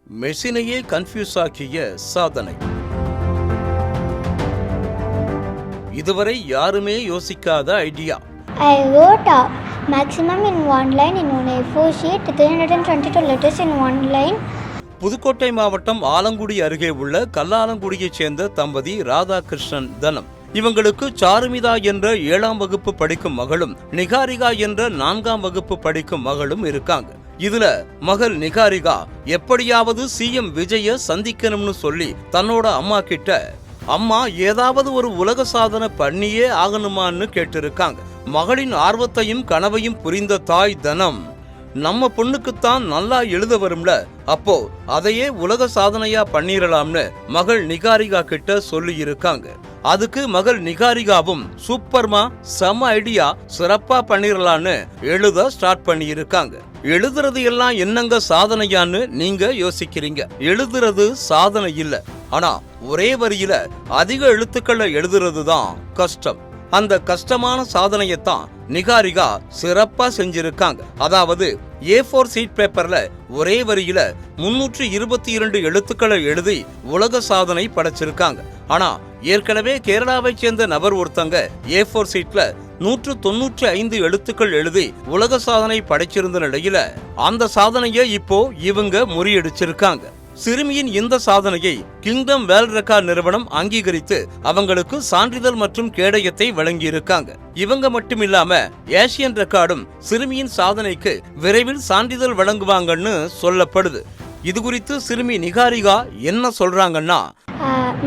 மெஷினையே confuse ஆக்கிய சாதனை. இதுவரை யாருமே யோசிக்காத idea. I wrote maximum in one line in one A4 sheet, 322 letters in one line. Pudukkottai மாவட்டம் ஆலங்குடி அருகே உள்ள கல்லாலங்குடியைச் சேர்ந்த தம்பதி ராதாகிருஷ்ணன் தனம். இவங்களுக்கு சாருமிதா என்ற 7ஆம் வகுப்பு படிக்கும் மகளும் நிகாரிகா என்ற 4ஆம் வகுப்பு படிக்கும் மகளும் இருக்காங்க. இதுல மகள் நிகாரிகா எப்படியாவது சிஎம் விஜய சந்திக்கணும்னு சொல்லி தன்னோட அம்மா கிட்ட, அம்மா ஏதாவது ஒரு உலக சாதனை பண்ணியே ஆகணுமான்னு கேட்டிருக்காங்க. மகளின் ஆர்வத்தையும் கனவையும் புரிந்த தாய் தனம், நம்ம பொண்ணுக்குத்தான் நல்லா எழுத வரும்ல, அப்போ அதையே உலக சாதனையா பண்ணிரலாம்னு மகள் நிகாரிகா கிட்ட சொல்லி இருக்காங்க. அதுக்கு மகள் நிகாரிகாவும் சூப்பர்மா, செம ஐடியா, சிறப்பா பண்ணிரலான்னு எழுத ஸ்டார்ட் பண்ணி இருக்காங்க. எழுதுறது எல்லாம் என்னங்க சாதனையான்னு நீங்க யோசிக்கிறீங்க. எழுதுறது சாதனை இல்ல, ஆனா ஒரே வரியில அதிக எழுத்துக்களை எழுதுறது தான் கஷ்டம். அந்த கஷ்டமான சாதனையத்தான் நிகாரிகா சிறப்பா செஞ்சிருக்காங்க. அதாவது A4 சீட் பேப்பர்ல ஒரே வரியில 322 எழுத்துக்களை எழுதி உலக சாதனை படைச்சிருக்காங்க. ஆனா ஏற்கனவே கேரளாவை சேர்ந்த நபர் ஒருத்தங்க A4 சீட்ல 195 எழுத்துக்கள் எழுதி உலக சாதனை படைச்சிருந்த நிலையில அந்த சாதனையை இப்போ இவங்க முறியடிச்சிருக்காங்க. சிறுமியின் இந்த சாதனையை கிங்டம் வேர்ல்ட் ரெக்கார்ட் நிறுவனம் அங்கீகரித்து அவங்களுக்கு சான்றிதழ் மற்றும் கேடயத்தை வழங்கியிருக்காங்க. இவங்க மட்டுமில்லாம ஏசியன் ரெக்கார்டும் சிறுமியின் சாதனைக்கு விரைவில் சான்றிதழ் வழங்குவாங்கன்னு சொல்லப்படுது. இது குறித்து சிறுமி நிகாரிகா என்ன சொல்றாங்கன்னா,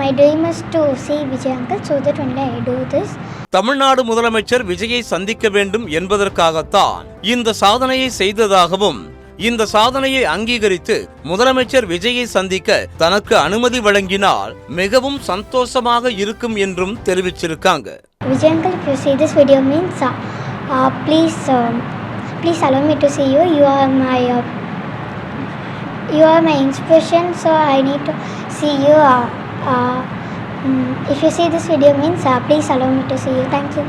My dream is to see Vijay uncle, so that only I do this. Tamil Nadu முதலமைச்சர் விஜயை சந்திக்க வேண்டும் என்பதற்காகத்தான் இந்த சாதனையை செய்ததாகவும், இந்த சாதனையை அங்கீகரித்து முதலமைச்சர் விஜயை சந்திக்க தனக்கு அனுமதி வழங்கினால் மிகவும் சந்தோஷமாக இருக்கும் என்றும் தெரிவிச்சிருக்காங்க. Vijay uncle, if you see this video means please allow me to see you. You are my inspiration, so I need to see you. If you see this video means please allow me to see you. Thank you.